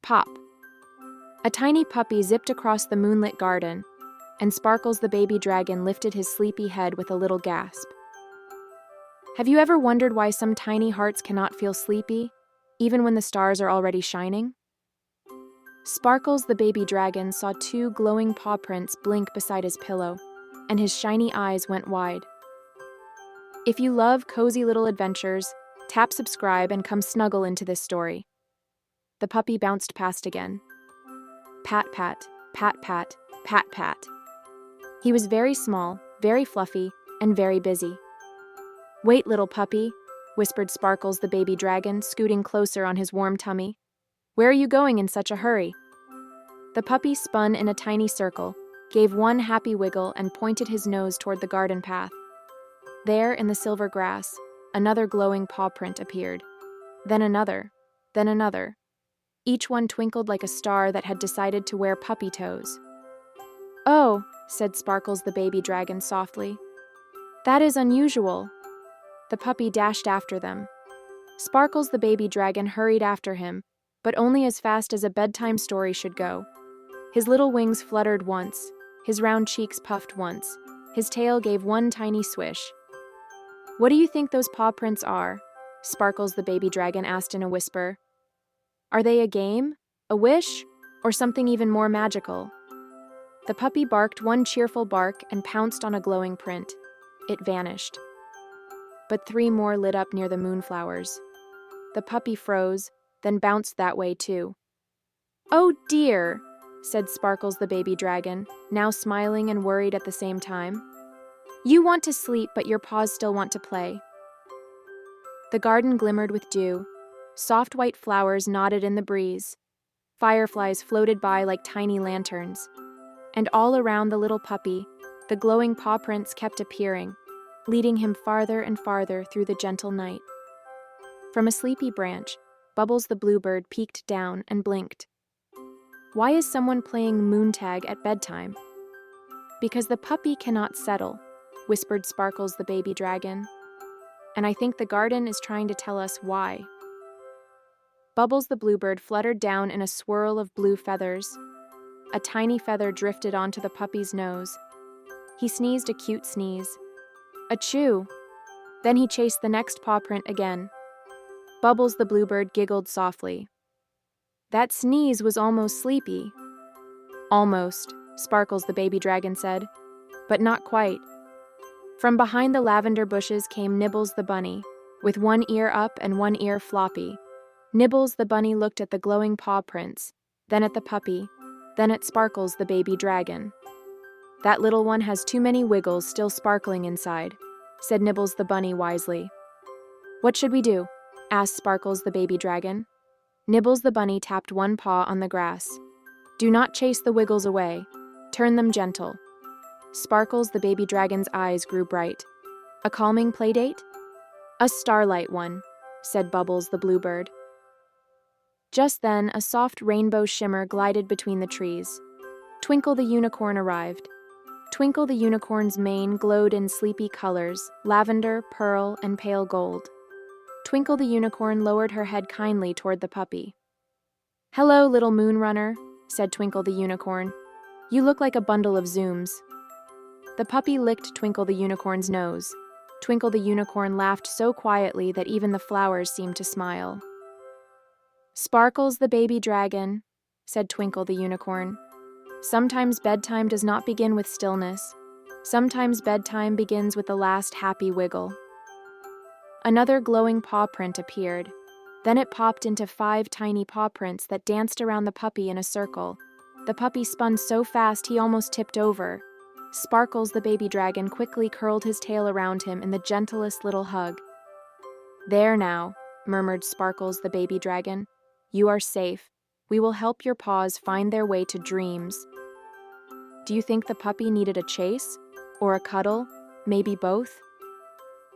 Pop! A tiny puppy zipped across the moonlit garden, and Sparkles the baby dragon lifted his sleepy head with a little gasp. Have you ever wondered why some tiny hearts cannot feel sleepy, even when the stars are already shining? Sparkles the baby dragon saw two glowing paw prints blink beside his pillow, and his shiny eyes went wide. If you love cozy little adventures, tap subscribe and come snuggle into this story. The puppy bounced past again. Pat, pat, pat, pat, pat, pat. He was very small, very fluffy, and very busy. Wait, little puppy, whispered Sparkles the baby dragon, scooting closer on his warm tummy. Where are you going in such a hurry? The puppy spun in a tiny circle, gave one happy wiggle, and pointed his nose toward the garden path. There, in the silver grass, another glowing paw print appeared. Then another, then another. Each one twinkled like a star that had decided to wear puppy toes. Oh, said Sparkles the baby dragon softly. That is unusual. The puppy dashed after them. Sparkles the baby dragon hurried after him, but only as fast as a bedtime story should go. His little wings fluttered once, his round cheeks puffed once, his tail gave one tiny swish. What do you think those paw prints are? Sparkles the baby dragon asked in a whisper. Are they a game, a wish, or something even more magical? The puppy barked one cheerful bark and pounced on a glowing print. It vanished. But three more lit up near the moonflowers. The puppy froze, then bounced that way too. Oh dear, said Sparkles the baby dragon, now smiling and worried at the same time. You want to sleep, but your paws still want to play. The garden glimmered with dew. Soft white flowers nodded in the breeze. Fireflies floated by like tiny lanterns. And all around the little puppy, the glowing paw prints kept appearing, leading him farther and farther through the gentle night. From a sleepy branch, Bubbles the Bluebird peeked down and blinked. Why is someone playing moontag at bedtime? Because the puppy cannot settle, whispered Sparkles the baby dragon. And I think the garden is trying to tell us why. Bubbles the Bluebird fluttered down in a swirl of blue feathers. A tiny feather drifted onto the puppy's nose. He sneezed a cute sneeze. Achoo! Then he chased the next paw print again. Bubbles the Bluebird giggled softly. That sneeze was almost sleepy. Almost, Sparkles the baby dragon said, but not quite. From behind the lavender bushes came Nibbles the Bunny, with one ear up and one ear floppy. Nibbles the Bunny looked at the glowing paw prints, then at the puppy, then at Sparkles the baby dragon. That little one has too many wiggles still sparkling inside, said Nibbles the Bunny wisely. What should we do? Asked Sparkles the baby dragon. Nibbles the Bunny tapped one paw on the grass. Do not chase the wiggles away. Turn them gentle. Sparkles the baby dragon's eyes grew bright. A calming playdate? A Starlight one, said Bubbles the Bluebird. Just then, a soft rainbow shimmer glided between the trees. Twinkle the Unicorn arrived. Twinkle the Unicorn's mane glowed in sleepy colors, lavender, pearl, and pale gold. Twinkle the Unicorn lowered her head kindly toward the puppy. Hello, little moon runner, said Twinkle the Unicorn. You look like a bundle of zooms. The puppy licked Twinkle the Unicorn's nose. Twinkle the Unicorn laughed so quietly that even the flowers seemed to smile. Sparkles the baby dragon, said Twinkle the Unicorn. Sometimes bedtime does not begin with stillness. Sometimes bedtime begins with the last happy wiggle. Another glowing paw print appeared. Then it popped into 5 tiny paw prints that danced around the puppy in a circle. The puppy spun so fast he almost tipped over. Sparkles the baby dragon quickly curled his tail around him in the gentlest little hug. There now, murmured Sparkles the baby dragon. You are safe. We will help your paws find their way to dreams. Do you think the puppy needed a chase? Or a cuddle? Maybe both?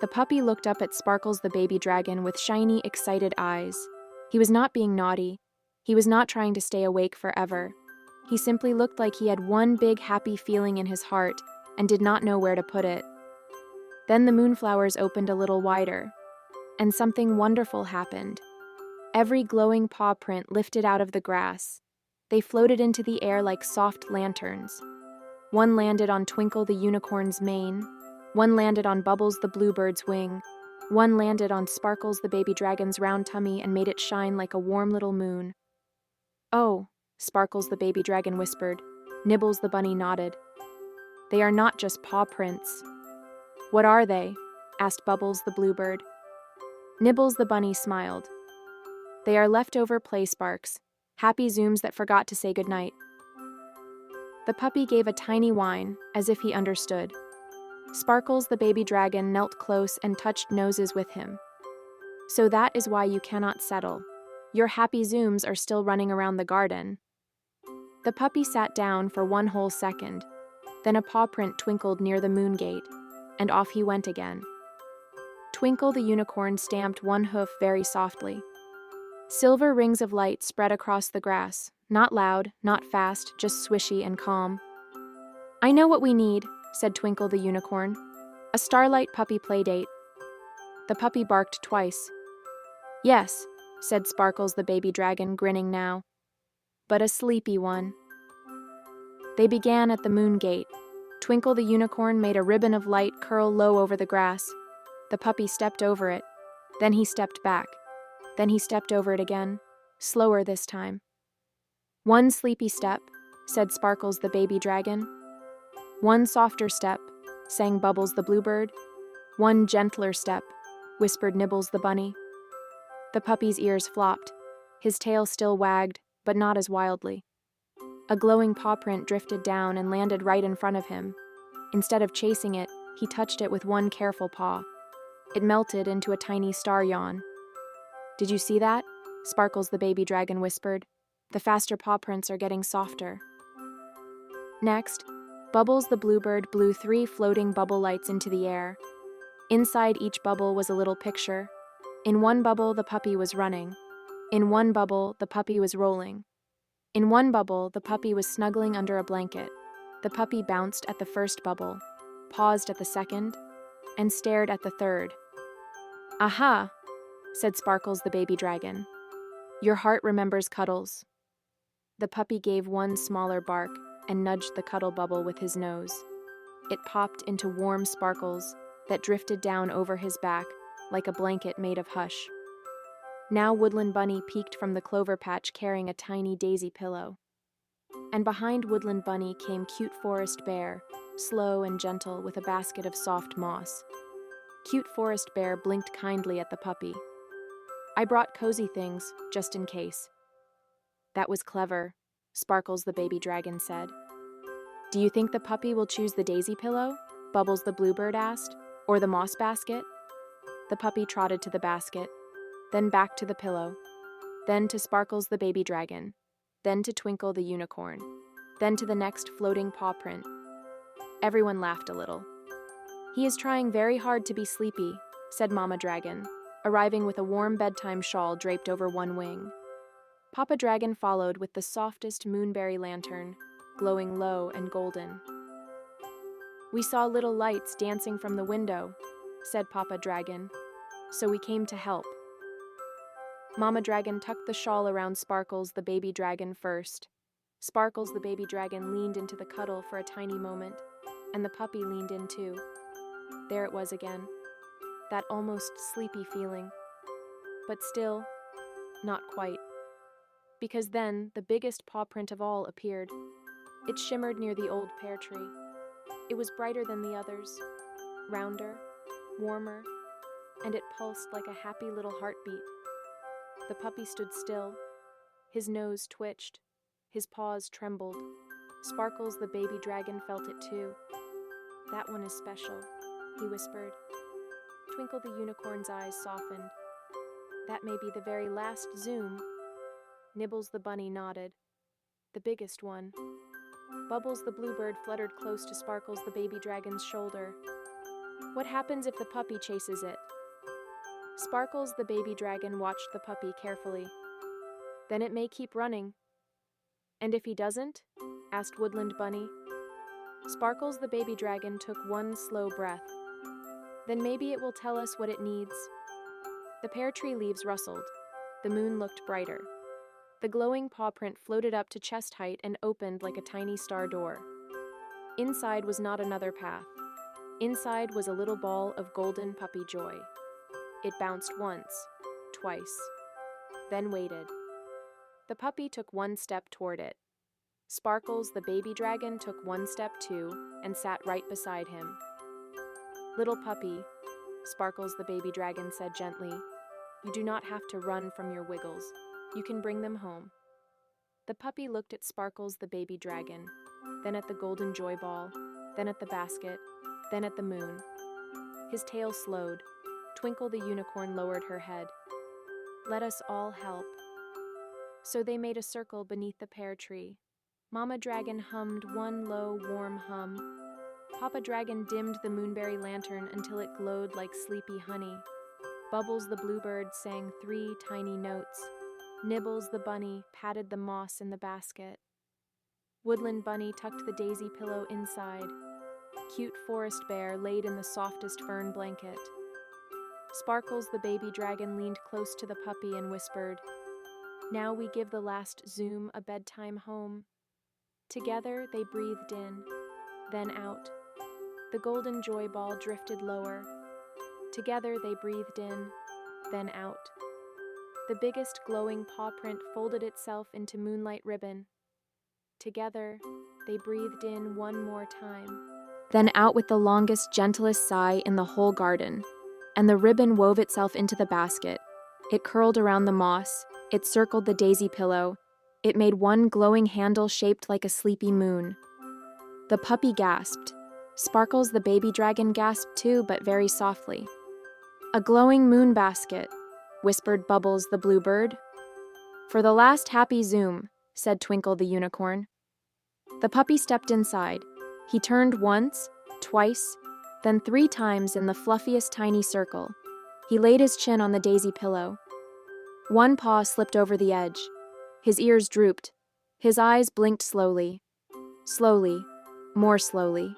The puppy looked up at Sparkles the baby dragon with shiny, excited eyes. He was not being naughty. He was not trying to stay awake forever. He simply looked like he had one big happy feeling in his heart and did not know where to put it. Then the moonflowers opened a little wider, and something wonderful happened. Every glowing paw print lifted out of the grass. They floated into the air like soft lanterns. One landed on Twinkle the Unicorn's mane. One landed on Bubbles the Bluebird's wing. One landed on Sparkles the baby dragon's round tummy and made it shine like a warm little moon. "Oh," Sparkles the baby dragon whispered. Nibbles the bunny nodded. "They are not just paw prints." "What are they?" asked Bubbles the bluebird. Nibbles the bunny smiled. "They are leftover play sparks, happy zooms that forgot to say goodnight." The puppy gave a tiny whine, as if he understood. Sparkles the baby dragon knelt close and touched noses with him. "So that is why you cannot settle. Your happy zooms are still running around the garden." The puppy sat down for one whole second. Then a paw print twinkled near the moon gate, and off he went again. Twinkle the unicorn stamped one hoof very softly. Silver rings of light spread across the grass, not loud, not fast, just swishy and calm. "I know what we need," said Twinkle the unicorn. "A Starlight puppy playdate." The puppy barked twice. "Yes," said Sparkles the baby dragon, grinning now. "But a sleepy one." They began at the moon gate. Twinkle the unicorn made a ribbon of light curl low over the grass. The puppy stepped over it. Then he stepped back. Then he stepped over it again, slower this time. "One sleepy step," said Sparkles the baby dragon. "One softer step," sang Bubbles the bluebird. "One gentler step," whispered Nibbles the bunny. The puppy's ears flopped. His tail still wagged, but not as wildly. A glowing paw print drifted down and landed right in front of him. Instead of chasing it, he touched it with one careful paw. It melted into a tiny star yawn. "Did you see that?" Sparkles the baby dragon whispered. "The faster paw prints are getting softer." Next, Bubbles the bluebird blew 3 floating bubble lights into the air. Inside each bubble was a little picture. In one bubble, the puppy was running. In one bubble, the puppy was rolling. In one bubble, the puppy was snuggling under a blanket. The puppy bounced at the first bubble, paused at the second, and stared at the third. "Aha!" said Sparkles the baby dragon. "Your heart remembers cuddles." The puppy gave one smaller bark and nudged the cuddle bubble with his nose. It popped into warm sparkles that drifted down over his back like a blanket made of hush. Now Woodland Bunny peeked from the clover patch carrying a tiny daisy pillow. And behind Woodland Bunny came cute Forest Bear, slow and gentle with a basket of soft moss. Cute Forest Bear blinked kindly at the puppy. "I brought cozy things, just in case." "That was clever," Sparkles the baby dragon said. "Do you think the puppy will choose the daisy pillow?" Bubbles the bluebird asked. "Or the moss basket?" The puppy trotted to the basket, then back to the pillow, then to Sparkles the baby dragon, then to Twinkle the unicorn, then to the next floating paw print. Everyone laughed a little. "He is trying very hard to be sleepy," said Mama Dragon, arriving with a warm bedtime shawl draped over one wing. Papa Dragon followed with the softest moonberry lantern, glowing low and golden. "We saw little lights dancing from the window," said Papa Dragon, "so we came to help." Mama Dragon tucked the shawl around Sparkles the baby dragon first. Sparkles the baby dragon leaned into the cuddle for a tiny moment, and the puppy leaned in too. There it was again, that almost sleepy feeling. But still, not quite. Because then the biggest paw print of all appeared. It shimmered near the old pear tree. It was brighter than the others, rounder, warmer, and it pulsed like a happy little heartbeat. The puppy stood still. His nose twitched. His paws trembled. Sparkles the baby dragon felt it too. "That one is special," he whispered. Twinkle the unicorn's eyes softened. "That may be the very last zoom." Nibbles the bunny nodded. "The biggest one." Bubbles the bluebird fluttered close to Sparkles the baby dragon's shoulder. "What happens if the puppy chases it?" Sparkles the baby dragon watched the puppy carefully. "Then it may keep running." "And if he doesn't?" asked Woodland Bunny. Sparkles the baby dragon took one slow breath. "Then maybe it will tell us what it needs." The pear tree leaves rustled. The moon looked brighter. The glowing paw print floated up to chest height and opened like a tiny star door. Inside was not another path. Inside was a little ball of golden puppy joy. It bounced once, twice, then waited. The puppy took one step toward it. Sparkles, the baby dragon, took one step too and sat right beside him. "Little puppy," Sparkles, the baby dragon, said gently, "you do not have to run from your wiggles. You can bring them home." The puppy looked at Sparkles, the baby dragon, then at the golden joy ball, then at the basket, then at the moon. His tail slowed. Twinkle the Unicorn lowered her head. "Let us all help." So they made a circle beneath the pear tree. Mama Dragon hummed one low, warm hum. Papa Dragon dimmed the moonberry lantern until it glowed like sleepy honey. Bubbles the Bluebird sang 3 tiny notes. Nibbles the Bunny patted the moss in the basket. Woodland Bunny tucked the daisy pillow inside. Cute Forest Bear laid in the softest fern blanket. Sparkles, the baby dragon, leaned close to the puppy and whispered, "Now we give the last Zoom a bedtime home." Together they breathed in, then out. The golden joy ball drifted lower. Together they breathed in, then out. The biggest glowing paw print folded itself into moonlight ribbon. Together they breathed in one more time, then out with the longest, gentlest sigh in the whole garden. And the ribbon wove itself into the basket. It curled around the moss. It circled the daisy pillow. It made one glowing handle shaped like a sleepy moon. The puppy gasped. Sparkles, the baby dragon, gasped too, but very softly. "A glowing moon basket," whispered Bubbles, the Bluebird. "For the last happy Zoom," said Twinkle the Unicorn. The puppy stepped inside. He turned once, twice, then 3 times in the fluffiest tiny circle. He laid his chin on the daisy pillow. One paw slipped over the edge. His ears drooped. His eyes blinked slowly. Slowly, more slowly.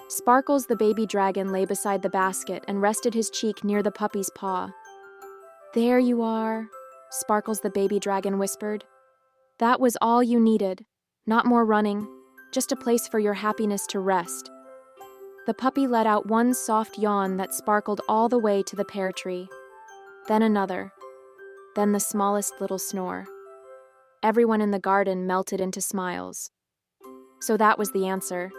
Sparkles, the baby dragon, lay beside the basket and rested his cheek near the puppy's paw. "There you are," Sparkles, the baby dragon, whispered. "That was all you needed. Not more running, just a place for your happiness to rest." The puppy let out one soft yawn that sparkled all the way to the pear tree. Then another. Then the smallest little snore. Everyone in the garden melted into smiles. So that was the answer.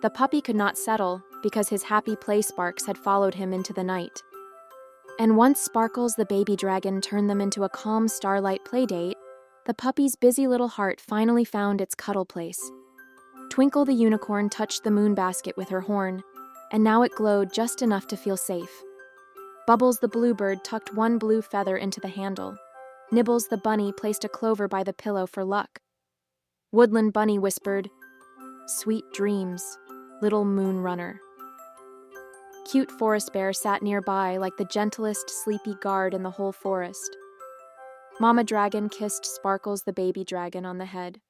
The puppy could not settle because his happy play sparks had followed him into the night. And once Sparkles, the baby dragon, turned them into a calm Starlight playdate, the puppy's busy little heart finally found its cuddle place. Twinkle the Unicorn touched the moon basket with her horn, and now it glowed just enough to feel safe. Bubbles the Bluebird tucked one blue feather into the handle. Nibbles the Bunny placed a clover by the pillow for luck. Woodland Bunny whispered, "Sweet dreams, little moon runner." Cute Forest Bear sat nearby like the gentlest, sleepy guard in the whole forest. Mama Dragon kissed Sparkles, the baby dragon, on the head.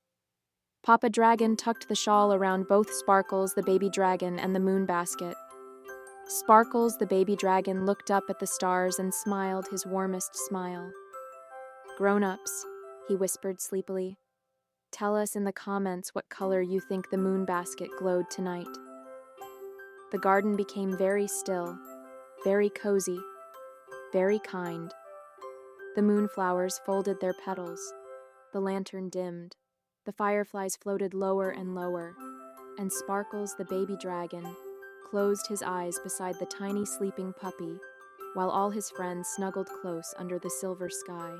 Papa Dragon tucked the shawl around both Sparkles, the baby dragon, and the moon basket. Sparkles, the baby dragon, looked up at the stars and smiled his warmest smile. "Grown-ups," he whispered sleepily, "tell us in the comments what color you think the moon basket glowed tonight." The garden became very still, very cozy, very kind. The moonflowers folded their petals. The lantern dimmed. The fireflies floated lower and lower, and Sparkles, the baby dragon, closed his eyes beside the tiny sleeping puppy, while all his friends snuggled close under the silver sky.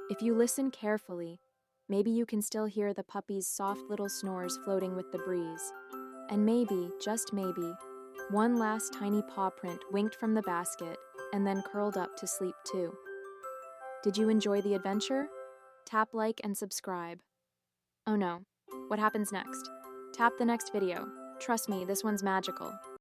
If you listen carefully, maybe you can still hear the puppy's soft little snores floating with the breeze. And maybe, just maybe, one last tiny paw print winked from the basket and then curled up to sleep too. Did you enjoy the adventure? Tap like and subscribe. Oh no, what happens next? Tap the next video. Trust me, this one's magical.